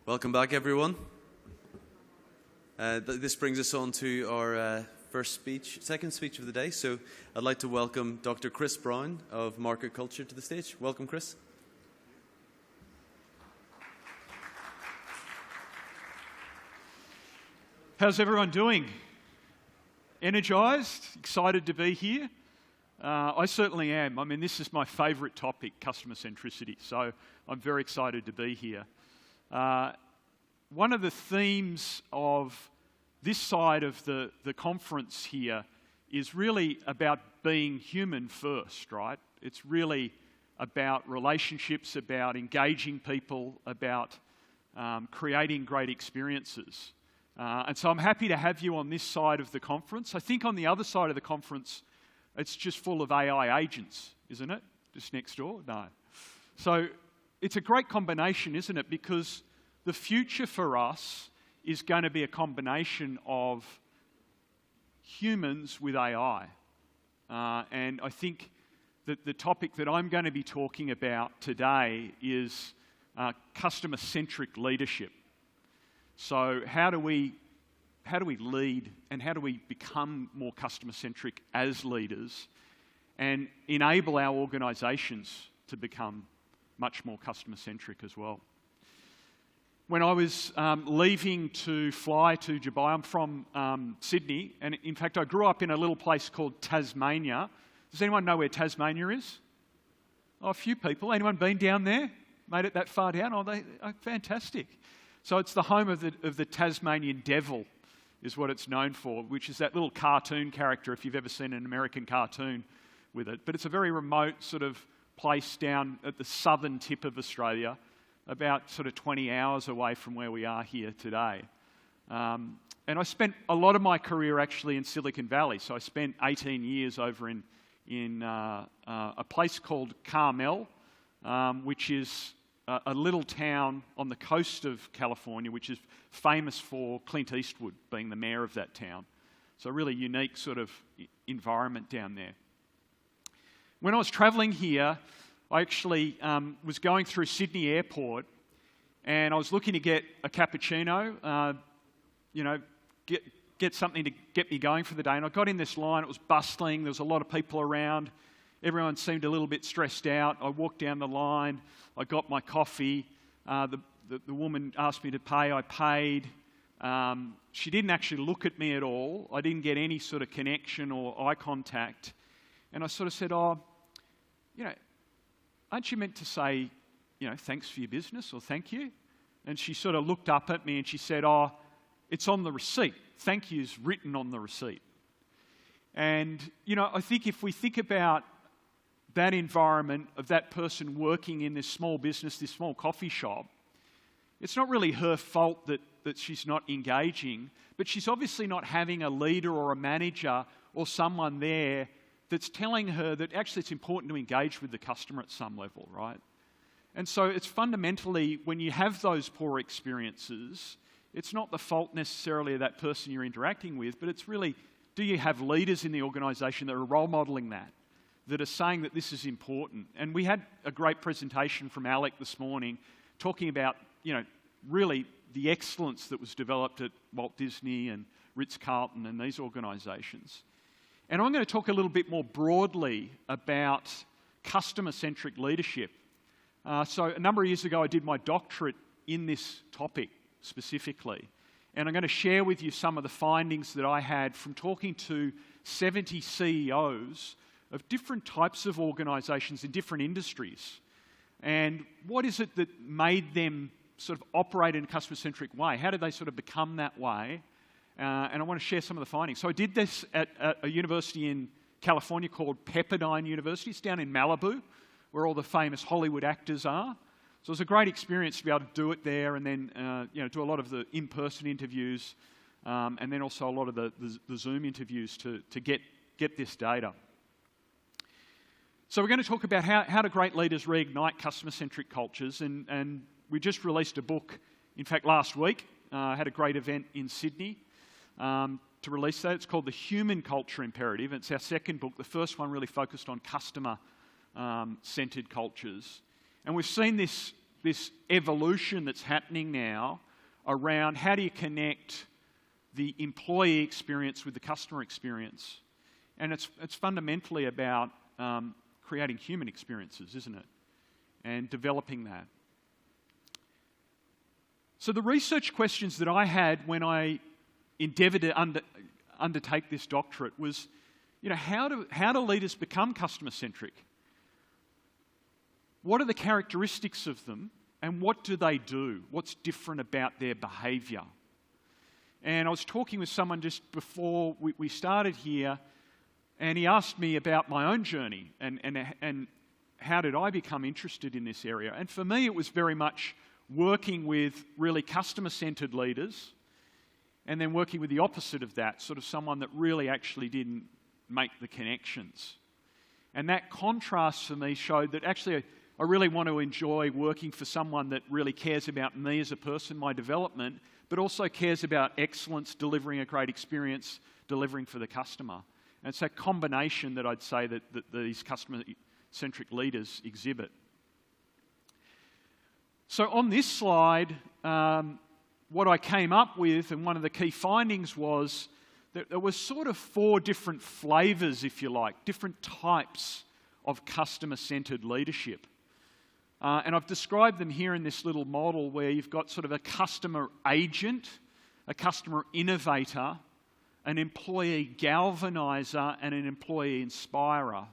Welcome back, everyone. This brings us on to our second speech of the day. So I'd like to welcome Dr. Chris Brown of MarketCulture to the stage. Welcome, Chris. How's everyone doing? Energized? Excited to be here? I certainly am. I mean, this is my favourite topic, customer centricity, so I'm very excited to be here. One of the themes of this side of the conference here is really about being human first, right? It's really about relationships, about engaging people, about creating great experiences. And so I'm happy to have you on this side of the conference. I think on the other side of the conference, it's just full of AI agents, isn't it? Just next door? No. So it's a great combination, isn't it? Because the future for us is going to be a combination of humans with AI. And I think that the topic that I'm going to be talking about today is customer-centric leadership. So how do we lead and how do we become more customer-centric as leaders and enable our organisations to become much more customer-centric as well? When I was leaving to fly to Dubai, I'm from Sydney, and in fact I grew up in a little place called Tasmania. Does anyone know where Tasmania is? Oh, a few people. Anyone been down there? Made it that far down? Oh, fantastic. So it's the home of the Tasmanian devil, is what it's known for, which is that little cartoon character, if you've ever seen an American cartoon with it. But it's a very remote sort of place down at the southern tip of Australia, about sort of 20 hours away from where we are here today. And I spent a lot of my career actually in Silicon Valley. So I spent 18 years over in a place called Carmel, which is a little town on the coast of California, which is famous for Clint Eastwood being the mayor of that town. So a really unique sort of environment down there. When I was travelling here, I actually was going through Sydney Airport, and I was looking to get a cappuccino, get something to get me going for the day. And I got in this line. It was bustling. There was a lot of people around. Everyone seemed a little bit stressed out. I walked down the line. I got my coffee. The woman asked me to pay. I paid. She didn't actually look at me at all. I didn't get any sort of connection or eye contact. And I sort of said, aren't you meant to say, thanks for your business or thank you? And she sort of looked up at me and she said, it's on the receipt. Thank you is written on the receipt. And, I think if we think about that environment of that person working in this small business, this small coffee shop, it's not really her fault that she's not engaging, but she's obviously not having a leader or a manager or someone there that's telling her that actually it's important to engage with the customer at some level, right? And so it's fundamentally, when you have those poor experiences, it's not the fault necessarily of that person you're interacting with, but it's really, do you have leaders in the organisation that are role modelling that are saying that this is important? And we had a great presentation from Alec this morning talking about, really the excellence that was developed at Walt Disney and Ritz-Carlton and these organisations. And I'm going to talk a little bit more broadly about customer-centric leadership. So a number of years ago, I did my doctorate in this topic specifically. And I'm going to share with you some of the findings that I had from talking to 70 CEOs of different types of organisations in different industries. And what is it that made them sort of operate in a customer-centric way? How did they sort of become that way? And I want to share some of the findings. So I did this at a university in California called Pepperdine University. It's down in Malibu, where all the famous Hollywood actors are. So it was a great experience to be able to do it there and then do a lot of the in-person interviews and then also a lot of the Zoom interviews to get this data. So we're going to talk about how do great leaders reignite customer-centric cultures, and we just released a book, in fact, last week. Had a great event in Sydney to release that. It's called The Human Culture Imperative. It's our second book. The first one really focused on customer-centered cultures. And we've seen this this evolution that's happening now around how do you connect the employee experience with the customer experience. And it's fundamentally about creating human experiences, isn't it? And developing that. So the research questions that I had when I endeavoured to undertake this doctorate was, how do leaders become customer-centric? What are the characteristics of them, and what do they do? What's different about their behaviour? And I was talking with someone just before we started here, and he asked me about my own journey and how did I become interested in this area. And for me, it was very much working with really customer-centred leaders, and then working with the opposite of that, sort of someone that really actually didn't make the connections. And that contrast for me showed that actually I really want to enjoy working for someone that really cares about me as a person, my development, but also cares about excellence, delivering a great experience, delivering for the customer. And it's that combination that I'd say that these customer-centric leaders exhibit. So on this slide, what I came up with, and one of the key findings was that there was sort of 4 different flavours, if you like, different types of customer-centred leadership. And I've described them here in this little model where you've got sort of a customer agent, a customer innovator, an employee galvanizer, and an employee inspirer.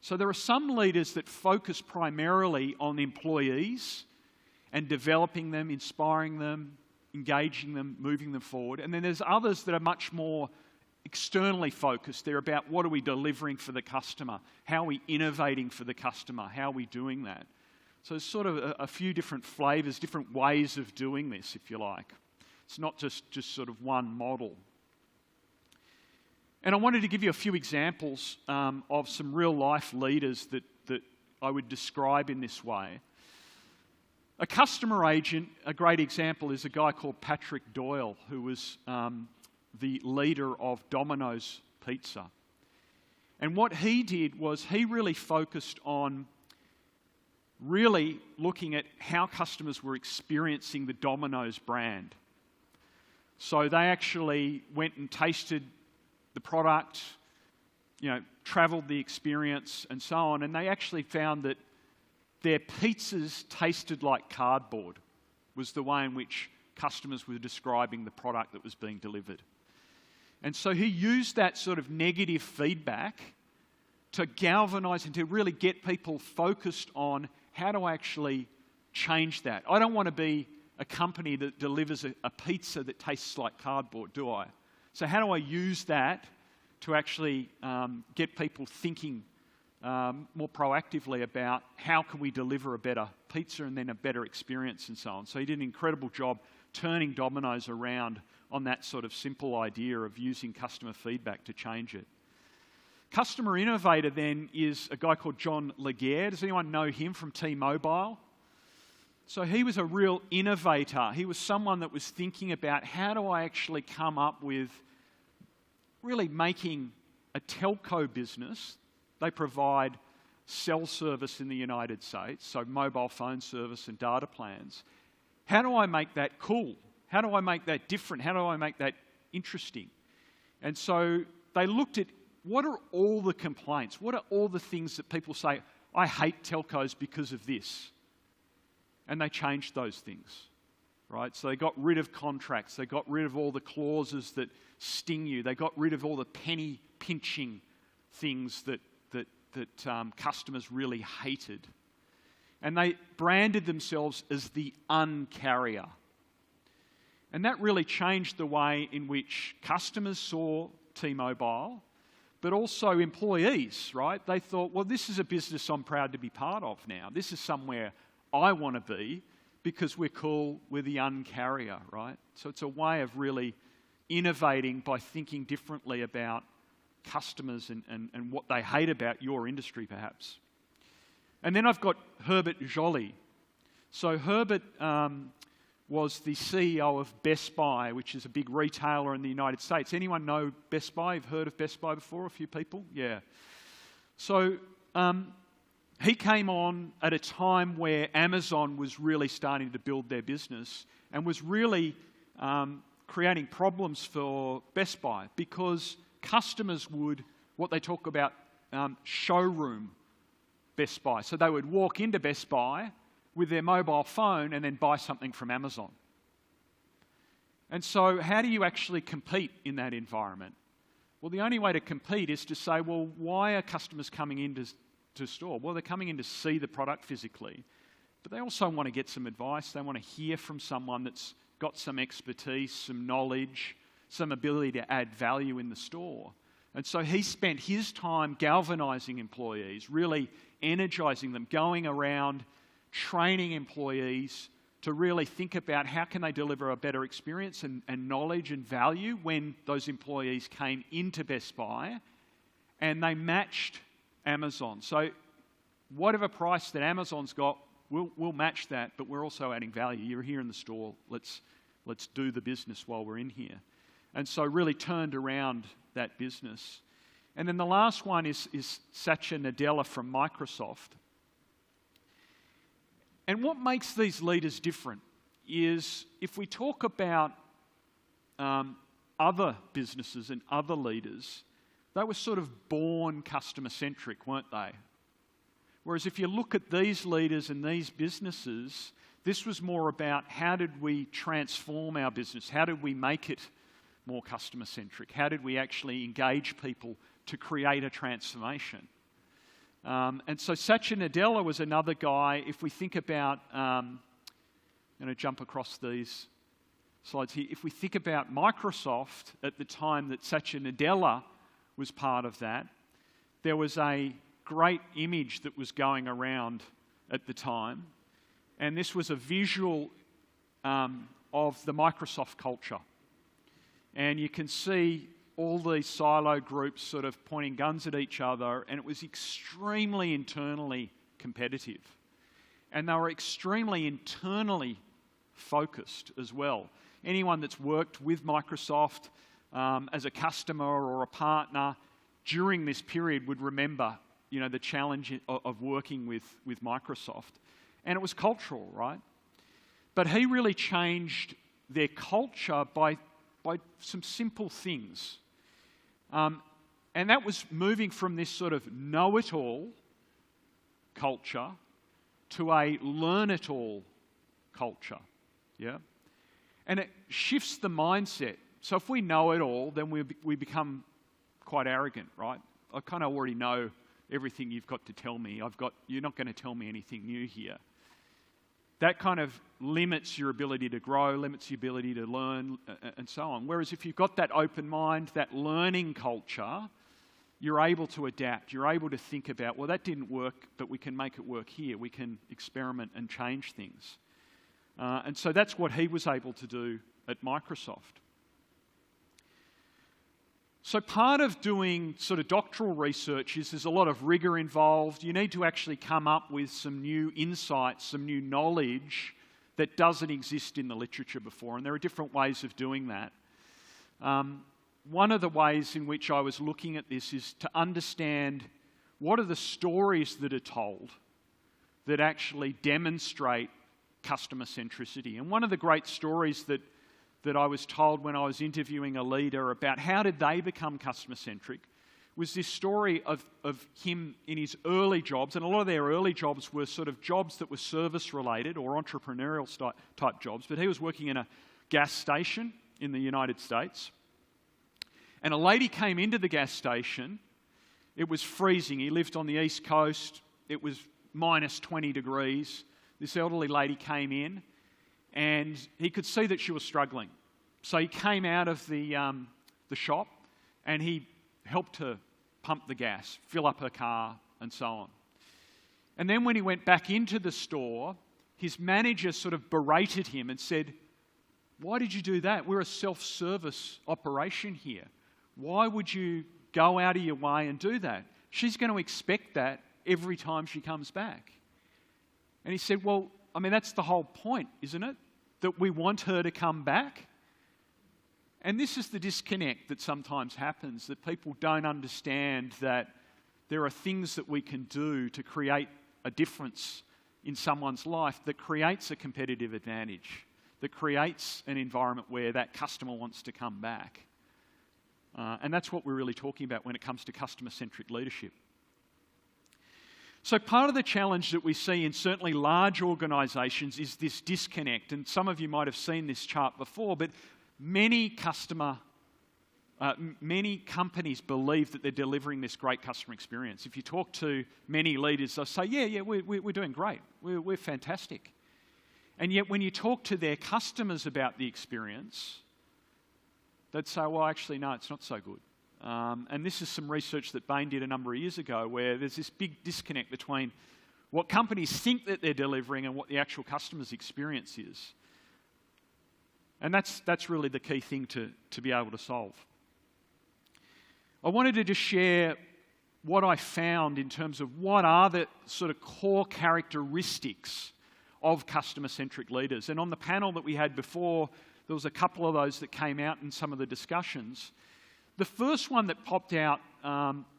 So there are some leaders that focus primarily on employees and developing them, inspiring them, engaging them, moving them forward. And then there's others that are much more externally focused. They're about what are we delivering for the customer? How are we innovating for the customer? How are we doing that? So there's sort of a few different flavours, different ways of doing this, if you like. It's not just sort of one model. And I wanted to give you a few examples of some real-life leaders that I would describe in this way. A customer agent, a great example, is a guy called Patrick Doyle, who was the leader of Domino's Pizza. And what he did was he really focused on really looking at how customers were experiencing the Domino's brand. So they actually went and tasted the product, travelled the experience and so on, and they actually found that their pizzas tasted like cardboard, was the way in which customers were describing the product that was being delivered. And so he used that sort of negative feedback to galvanise and to really get people focused on how do I actually change that? I don't want to be a company that delivers a pizza that tastes like cardboard, do I? So how do I use that to actually get people thinking more proactively about how can we deliver a better pizza and then a better experience and so on. So he did an incredible job turning Domino's around on that sort of simple idea of using customer feedback to change it. Customer innovator then is a guy called John Laguerre. Does anyone know him from T-Mobile? So he was a real innovator. He was someone that was thinking about how do I actually come up with really making a telco business. They provide cell service in the United States, so mobile phone service and data plans. How do I make that cool? How do I make that different? How do I make that interesting? And so they looked at what are all the complaints? What are all the things that people say, I hate telcos because of this? And they changed those things, right? So they got rid of contracts. They got rid of all the clauses that sting you. They got rid of all the penny pinching things that customers really hated. And they branded themselves as the uncarrier. And that really changed the way in which customers saw T-Mobile, but also employees, right? They thought, well, this is a business I'm proud to be part of now. This is somewhere I want to be because we're cool, we're the uncarrier, right? So it's a way of really innovating by thinking differently about customers and what they hate about your industry, perhaps. And then I've got Herbert Joly. So Herbert was the CEO of Best Buy, which is a big retailer in the United States. Anyone know Best Buy? You've heard of Best Buy before? A few people? Yeah. So he came on at a time where Amazon was really starting to build their business and was really creating problems for Best Buy, because customers would, what they talk about, showroom Best Buy. So they would walk into Best Buy with their mobile phone and then buy something from Amazon. And so how do you actually compete in that environment? Well, the only way to compete is to say, well, why are customers coming into store? Well, they're coming in to see the product physically, but they also want to get some advice. They want to hear from someone that's got some expertise, some knowledge, some ability to add value in the store. And so he spent his time galvanizing employees, really energizing them, going around training employees to really think about how can they deliver a better experience and knowledge and value when those employees came into Best Buy, and they matched Amazon. So whatever price that Amazon's got, we'll match that, but we're also adding value. You're here in the store, let's do the business while we're in here. And so really turned around that business. And then the last one is Satya Nadella from Microsoft. And what makes these leaders different is, if we talk about other businesses and other leaders, they were sort of born customer-centric, weren't they? Whereas if you look at these leaders and these businesses, this was more about how did we transform our business? How did we make it more customer-centric? How did we actually engage people to create a transformation? And so Satya Nadella was another guy. If we think about, I'm going to jump across these slides here. If we think about Microsoft at the time that Satya Nadella was part of that, there was a great image that was going around at the time, and this was a visual of the Microsoft culture. And you can see all these silo groups sort of pointing guns at each other, and it was extremely internally competitive. And they were extremely internally focused as well. Anyone that's worked with Microsoft as a customer or a partner during this period would remember, the challenge of working with Microsoft. And it was cultural, right? But he really changed their culture by some simple things. And that was moving from this sort of know-it-all culture to a learn-it-all culture. Yeah? And it shifts the mindset. So if we know it all, then we become quite arrogant, right? I kind of already know everything you've got to tell me. You're not going to tell me anything new here. That kind of limits your ability to grow, limits your ability to learn, and so on. Whereas if you've got that open mind, that learning culture, you're able to adapt. You're able to think about, well, that didn't work, but we can make it work here. We can experiment and change things. And so that's what he was able to do at Microsoft. So part of doing sort of doctoral research is there's a lot of rigor involved. You need to actually come up with some new insights, some new knowledge that doesn't exist in the literature before, and there are different ways of doing that. One of the ways in which I was looking at this is to understand what are the stories that are told that actually demonstrate customer centricity. And one of the great stories that I was told when I was interviewing a leader about how did they become customer-centric was this story of him in his early jobs, and a lot of their early jobs were sort of jobs that were service-related or entrepreneurial type jobs, but he was working in a gas station in the United States, and a lady came into the gas station. It was freezing. He lived on the East Coast. It was minus 20 degrees. This elderly lady came in, and he could see that she was struggling. So he came out of the shop and he helped her pump the gas, fill up her car, and so on. And then when he went back into the store, his manager sort of berated him and said, "Why did you do that? We're a self-service operation here. Why would you go out of your way and do that? She's going to expect that every time she comes back." And he said, "Well, I mean, that's the whole point, isn't it? That we want her to come back." And this is the disconnect that sometimes happens, that people don't understand that there are things that we can do to create a difference in someone's life that creates a competitive advantage, that creates an environment where that customer wants to come back. And that's what we're really talking about when it comes to customer-centric leadership. So part of the challenge that we see in certainly large organisations is this disconnect. And some of you might have seen this chart before, but many companies believe that they're delivering this great customer experience. If you talk to many leaders, they'll say, we're doing great. We're fantastic. And yet when you talk to their customers about the experience, they'd say, well, actually, no, it's not so good. And this is some research that Bain did a number of years ago where there's this big disconnect between what companies think that they're delivering and what the actual customer's experience is. And that's really the key thing to be able to solve. I wanted to just share what I found in terms of what are the sort of core characteristics of customer-centric leaders. And on the panel that we had before, there was a couple of those that came out in some of the discussions. The first one that popped out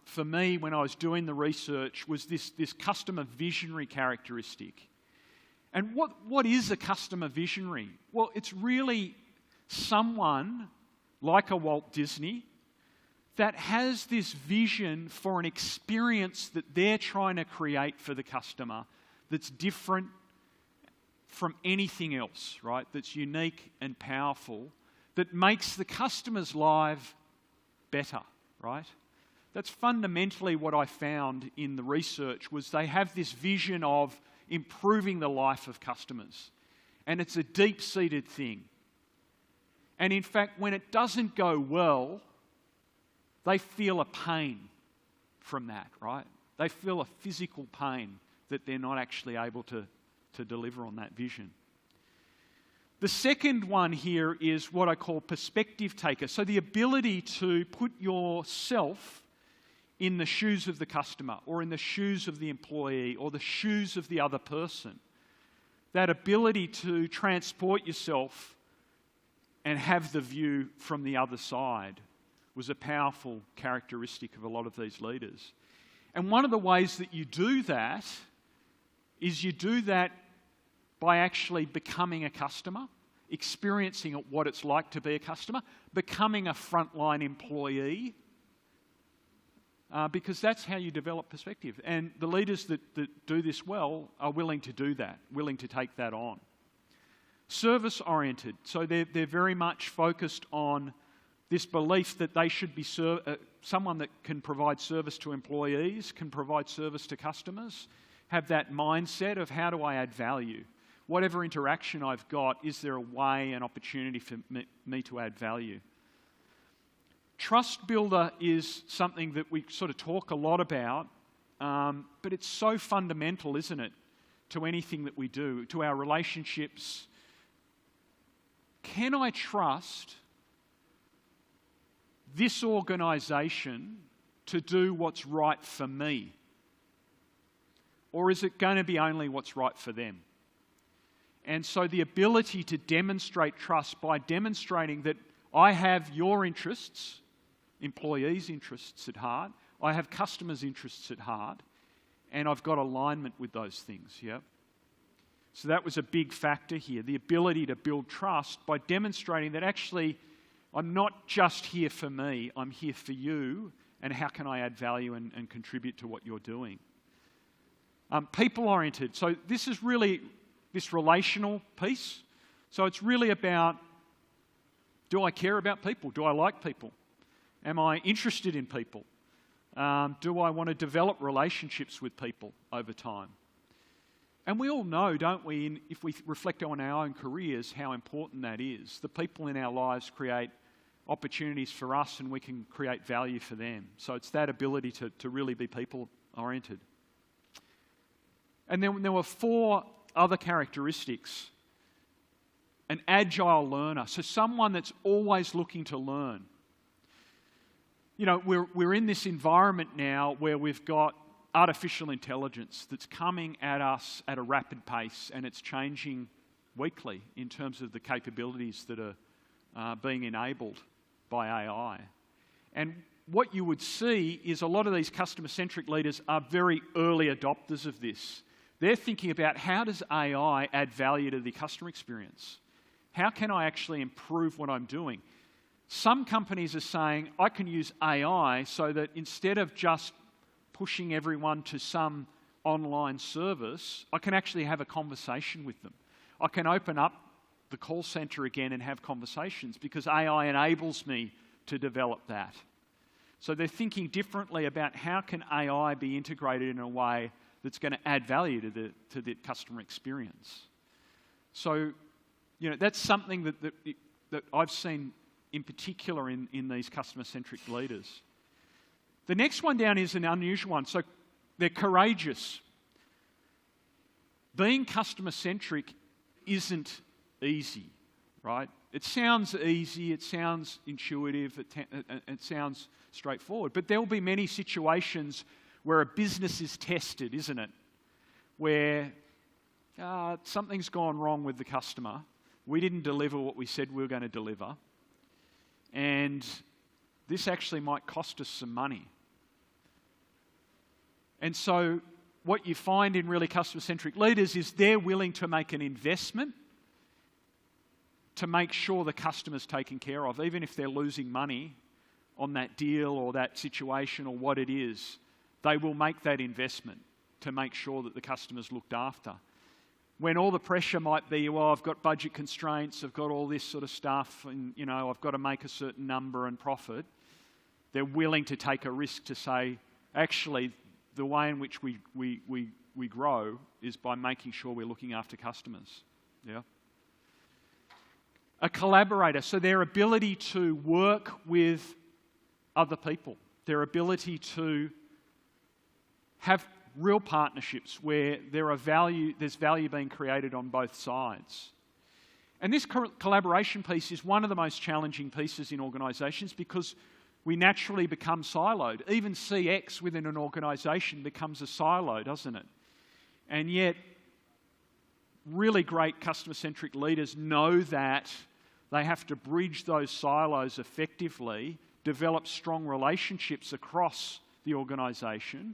for me when I was doing the research was this customer visionary characteristic. And what is a customer visionary? Well, it's really someone like a Walt Disney that has this vision for an experience that they're trying to create for the customer that's different from anything else, right? That's unique and powerful, that makes the customer's life better, right? That's fundamentally what I found in the research was they have this vision of improving the life of customers. And it's a deep-seated thing. And in fact, when it doesn't go well, they feel a pain from that, right? They feel a physical pain that they're not actually able to deliver on that vision. The second one here is what I call perspective taker. So the ability to put yourself in the shoes of the customer or in the shoes of the employee or the shoes of the other person. That ability to transport yourself and have the view from the other side was a powerful characteristic of a lot of these leaders. And one of the ways that you do that is you do that by actually becoming a customer, experiencing what it's like to be a customer, becoming a frontline employee, because that's how you develop perspective. And the leaders that do this well are willing to do that, willing to take that on. Service-oriented, so they're very much focused on this belief that they should be someone that can provide service to employees, can provide service to customers, have that mindset of how do I add value? Whatever interaction I've got, is there a way, an opportunity for me to add value? Trust builder is something that we sort of talk a lot about, but it's so fundamental, isn't it, to anything that we do, to our relationships. Can I trust this organisation to do what's right for me? Or is it going to be only what's right for them? And so the ability to demonstrate trust by demonstrating that I have your interests, employees' interests at heart, I have customers' interests at heart, and I've got alignment with those things, yeah? So that was a big factor here, the ability to build trust by demonstrating that actually I'm not just here for me, I'm here for you, and how can I add value and contribute to what you're doing? People-oriented, so this is really this relational piece. So it's really about, do I care about people? Do I like people? Am I interested in people? Do I want to develop relationships with people over time? And we all know, don't we, if we reflect on our own careers, how important that is. The people in our lives create opportunities for us and we can create value for them. So it's that ability to really be people-oriented. And then there were 4 other characteristics. An agile learner, so someone that's always looking to learn. You know, we're in this environment now where we've got artificial intelligence that's coming at us at a rapid pace, and it's changing weekly in terms of the capabilities that are being enabled by AI. And what you would see is a lot of these customer-centric leaders are very early adopters of this. they're thinking about how does AI add value to the customer experience? How can I actually improve what I'm doing? Some companies are saying, I can use AI so that instead of just pushing everyone to some online service, I can actually have a conversation with them. I can open up the call center again and have conversations because AI enables me to develop that. So they're thinking differently about how can AI be integrated in a way that's going to add value to the customer experience. So, that's something that I've seen in particular in these customer-centric leaders. The next one down is an unusual one. So they're courageous. Being customer-centric isn't easy, right? It sounds easy, it sounds intuitive, it sounds straightforward. But there will be many situations where a business is tested, isn't it? Where something's gone wrong with the customer. We didn't deliver what we said we were going to deliver. And this actually might cost us some money. And so what you find in really customer-centric leaders is they're willing to make an investment to make sure the customer's taken care of, even if they're losing money on that deal or that situation or what it is. They will make that investment to make sure that the customer's looked after. When all the pressure might be, well, I've got budget constraints, I've got all this sort of stuff, and I've got to make a certain number and profit, they're willing to take a risk to say, actually, the way in which we grow is by making sure we're looking after customers. Yeah. A collaborator, so their ability to work with other people, their ability to have real partnerships where there's value being created on both sides. And this collaboration piece is one of the most challenging pieces in organisations because we naturally become siloed. Even CX within an organisation becomes a silo, doesn't it? And yet, really great customer-centric leaders know that they have to bridge those silos effectively, develop strong relationships across the organisation,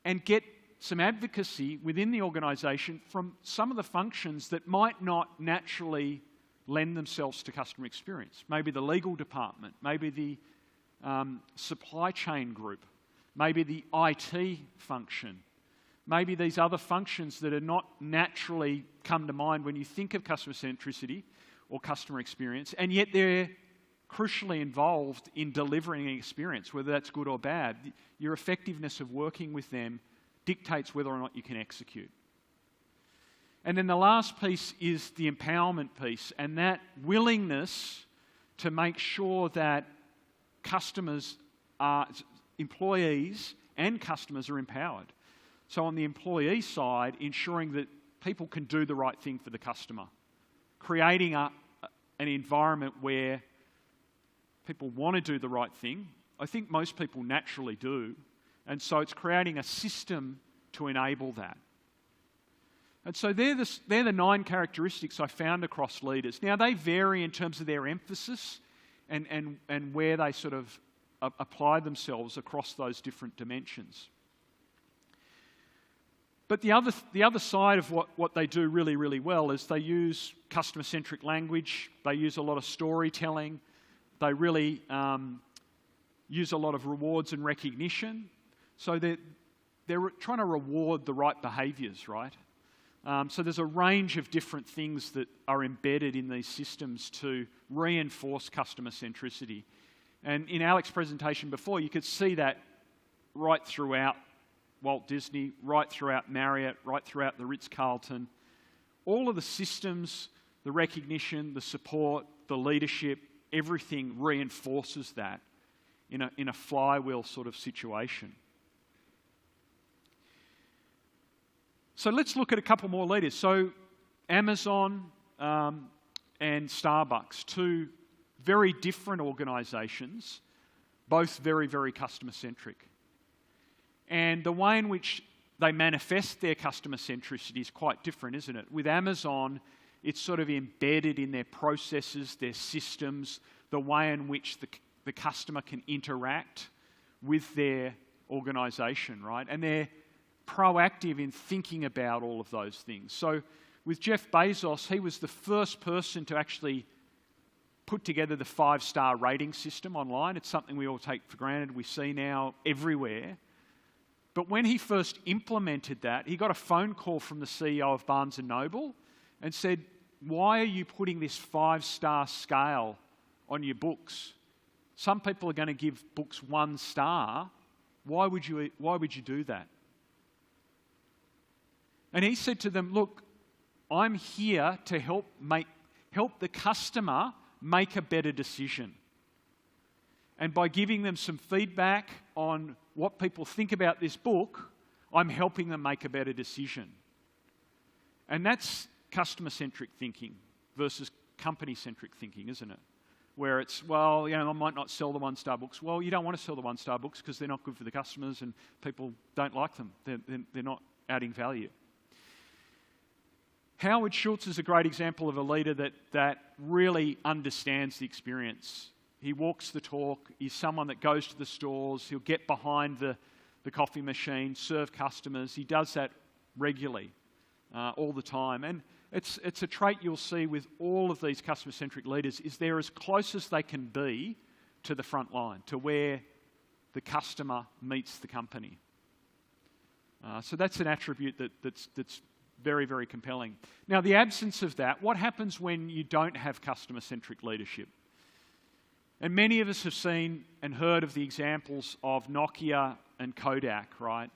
and get some advocacy within the organisation from some of the functions that might not naturally lend themselves to customer experience. Maybe the legal department, maybe the supply chain group, maybe the IT function, maybe these other functions that are not naturally come to mind when you think of customer centricity or customer experience, and yet they're crucially involved in delivering an experience, whether that's good or bad. Your effectiveness of working with them dictates whether or not you can execute. And then the last piece is the empowerment piece, and that willingness to make sure that employees and customers are empowered. So on the employee side, ensuring that people can do the right thing for the customer, creating an environment where people want to do the right thing. I think most people naturally do. And so it's creating a system to enable that. And so they're the 9 characteristics I found across leaders. Now, they vary in terms of their emphasis and where they sort of apply themselves across those different dimensions. But the other side of what they do really, really well is they use customer-centric language. They use a lot of storytelling. They really use a lot of rewards and recognition. So they're trying to reward the right behaviours, right? So there's a range of different things that are embedded in these systems to reinforce customer centricity. And in Alex's presentation before, you could see that right throughout Walt Disney, right throughout Marriott, right throughout the Ritz-Carlton. All of the systems, the recognition, the support, the leadership, everything reinforces that in a flywheel sort of situation. So let's look at a couple more leaders. So Amazon and Starbucks, 2 very different organisations, both very, very customer-centric. And the way in which they manifest their customer centricity is quite different, isn't it? With Amazon, it's sort of embedded in their processes, their systems, the way in which the customer can interact with their organisation, right? And proactive in thinking about all of those things. So with Jeff Bezos, he was the first person to actually put together the 5-star rating system online. It's something we all take for granted. We see now everywhere. But when he first implemented that, he got a phone call from the CEO of Barnes & Noble and said, "Why are you putting this 5-star scale on your books? Some people are going to give books 1 star. Why would you do that?" And he said to them, "Look, I'm here to help the customer make a better decision. And by giving them some feedback on what people think about this book, I'm helping them make a better decision." And that's customer-centric thinking versus company-centric thinking, isn't it? Where it's, well, I might not sell the 1-star books. Well, you don't want to sell the 1-star books because they're not good for the customers and people don't like them. They're not adding value. Howard Schultz is a great example of a leader that really understands the experience. He walks the talk. He's someone that goes to the stores. He'll get behind the coffee machine, serve customers. He does that regularly, all the time. And it's a trait you'll see with all of these customer-centric leaders, is they're as close as they can be to the front line, to where the customer meets the company. So that's an attribute that's very, very compelling. Now, the absence of that, what happens when you don't have customer-centric leadership? And many of us have seen and heard of the examples of Nokia and Kodak, right?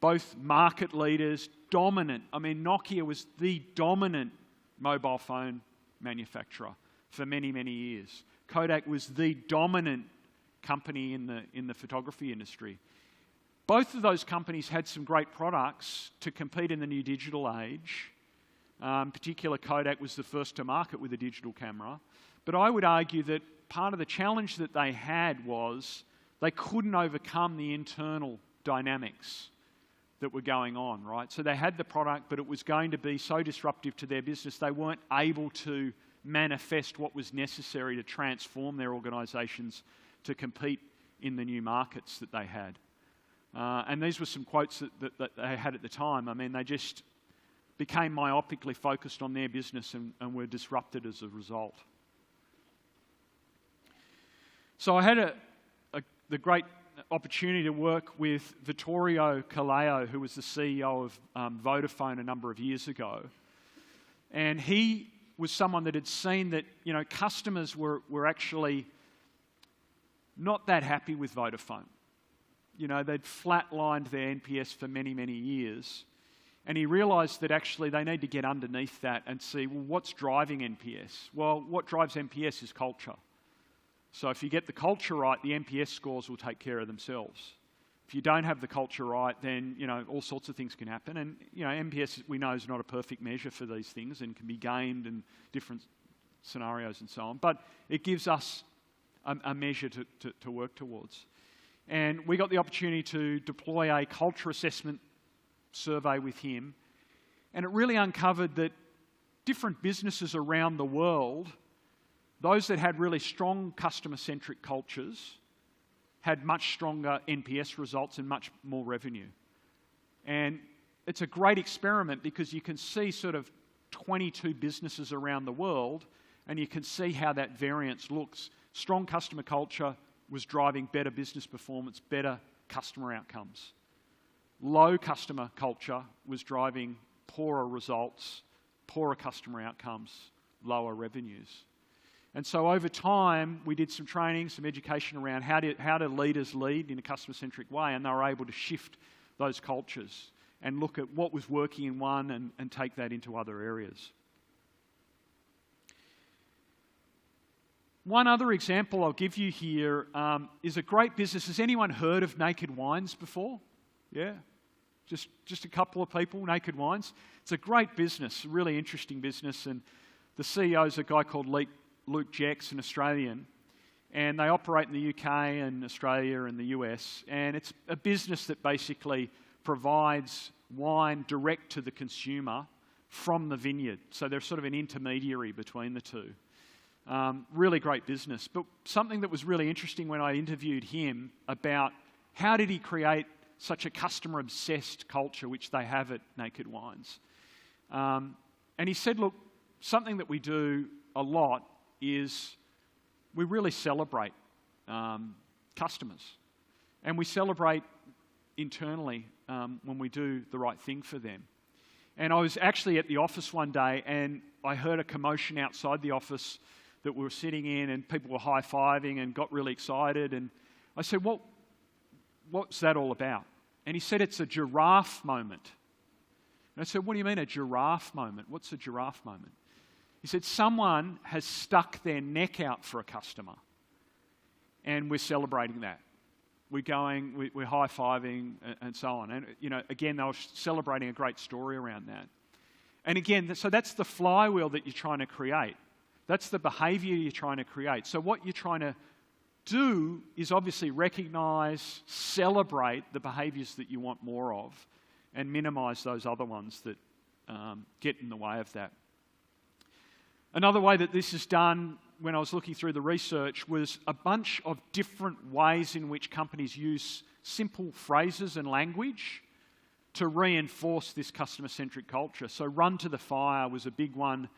Both market leaders, dominant. I mean, Nokia was the dominant mobile phone manufacturer for many, many years. Kodak was the dominant company in the photography industry. Both of those companies had some great products to compete in the new digital age. In particular, Kodak was the first to market with a digital camera. But I would argue that part of the challenge that they had was they couldn't overcome the internal dynamics that were going on, right? So they had the product, but it was going to be so disruptive to their business, they weren't able to manifest what was necessary to transform their organisations to compete in the new markets that they had. And these were some quotes that they had at the time. I mean, they just became myopically focused on their business and were disrupted as a result. So I had the great opportunity to work with Vittorio Caleo, who was the CEO of Vodafone a number of years ago. And he was someone that had seen that, customers were actually not that happy with Vodafone. They'd flatlined their NPS for many, many years. And he realised that actually they need to get underneath that and see, well, what's driving NPS? Well, what drives NPS is culture. So if you get the culture right, the NPS scores will take care of themselves. If you don't have the culture right, then, all sorts of things can happen. And, NPS, we know, is not a perfect measure for these things and can be gained in different scenarios and so on. But it gives us a measure to work towards. And we got the opportunity to deploy a culture assessment survey with him. And it really uncovered that different businesses around the world, those that had really strong customer-centric cultures, had much stronger NPS results and much more revenue. And it's a great experiment because you can see sort of 22 businesses around the world and you can see how that variance looks. Strong customer culture was driving better business performance, better customer outcomes. Low customer culture was driving poorer results, poorer customer outcomes, lower revenues. And so over time, we did some training, some education around how do leaders lead in a customer-centric way, and they were able to shift those cultures and look at what was working in one and take that into other areas. One other example I'll give you here is a great business. Has anyone heard of Naked Wines before? Yeah? Just a couple of people, Naked Wines. It's a great business, a really interesting business, and the CEO is a guy called Luke Jecks, an Australian, and they operate in the UK and Australia and the US, and it's a business that basically provides wine direct to the consumer from the vineyard. So they're sort of an intermediary between the two. Really great business. But something that was really interesting when I interviewed him about how did he create such a customer-obsessed culture, which they have at Naked Wines. And he said, look, something that we do a lot is we really celebrate customers. And we celebrate internally when we do the right thing for them. And I was actually at the office one day and I heard a commotion outside the office that we were sitting in and people were high-fiving and got really excited. And I said, what's that all about? And he said, it's a giraffe moment. And I said, what do you mean a giraffe moment? What's a giraffe moment? He said, someone has stuck their neck out for a customer and we're celebrating that. We're high-fiving and so on. And, again, they were celebrating a great story around that. And again, so that's the flywheel that you're trying to create. That's the behaviour you're trying to create. So what you're trying to do is obviously recognise, celebrate the behaviours that you want more of and minimise those other ones that get in the way of that. Another way that this is done, when I was looking through the research, was a bunch of different ways in which companies use simple phrases and language to reinforce this customer-centric culture. So run to the fire was a big one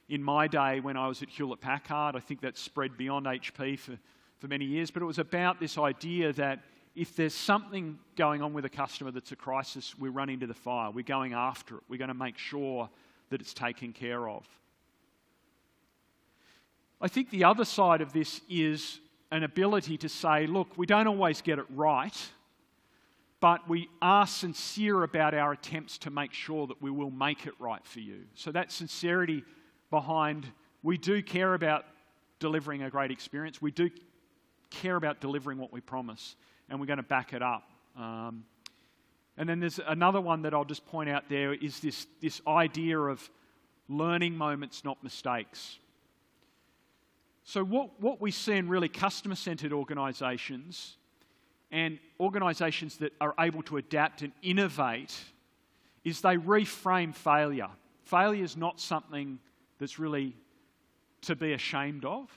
in my day when I was at Hewlett-Packard. I think that spread beyond HP for many years, but it was about this idea that if there's something going on with a customer that's a crisis, we're running to the fire. We're going after it. We're going to make sure that it's taken care of. I think the other side of this is an ability to say, look, we don't always get it right, but we are sincere about our attempts to make sure that we will make it right for you. So that sincerity behind, we do care about delivering a great experience. We do care about delivering what we promise, and we're going to back it up. And then there's another one that I'll just point out there is this idea of learning moments, not mistakes. So what we see in really customer-centered organisations and organisations that are able to adapt and innovate is they reframe failure. Failure is not something that's really to be ashamed of,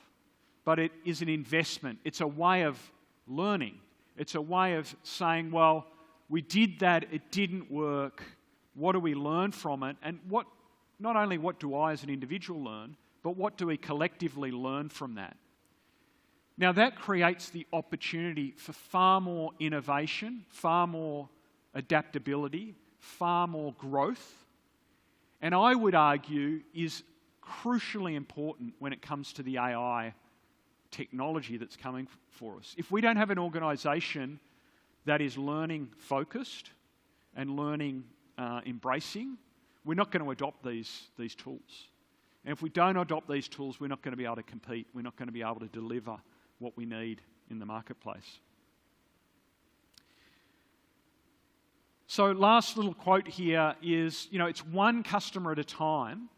but it is an investment. It's a way of learning. It's a way of saying, well, we did that, it didn't work, what do we learn from it? And not only what do I as an individual learn, but what do we collectively learn from that? Now that creates the opportunity for far more innovation, far more adaptability, far more growth, and I would argue is crucially important when it comes to the AI technology that's coming for us. If we don't have an organisation that is learning focused and learning embracing, we're not going to adopt these tools. And if we don't adopt these tools, we're not going to be able to compete. We're not going to be able to deliver what we need in the marketplace. So last little quote here is, it's one customer at a time.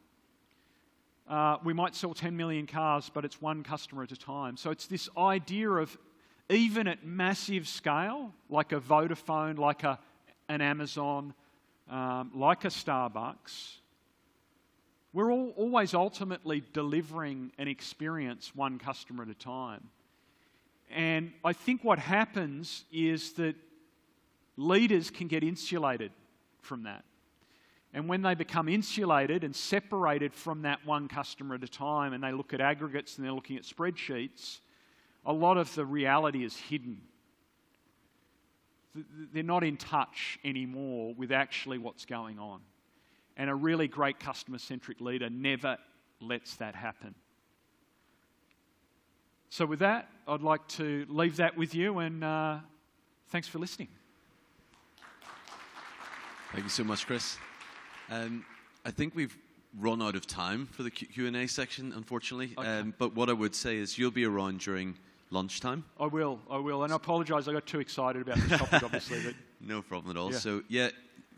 We might sell 10 million cars, but it's one customer at a time. So it's this idea of, even at massive scale, like a Vodafone, like an Amazon, like a Starbucks, we're always ultimately delivering an experience one customer at a time. And I think what happens is that leaders can get insulated from that. And when they become insulated and separated from that one customer at a time, and they look at aggregates and they're looking at spreadsheets, a lot of the reality is hidden. They're not in touch anymore with actually what's going on. And a really great customer-centric leader never lets that happen. So with that, I'd like to leave that with you, and thanks for listening. Thank you so much, Chris. I think we've run out of time for the Q&A section, unfortunately. Okay. But what I would say is you'll be around during lunchtime. I will. And I apologise, I got too excited about this topic, obviously. But no problem at all. Yeah. So,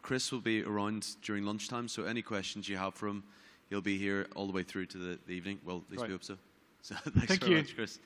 Chris will be around during lunchtime, so any questions you have for him, he'll be here all the way through to the evening. Well, at least we hope so. So thanks very much, Chris.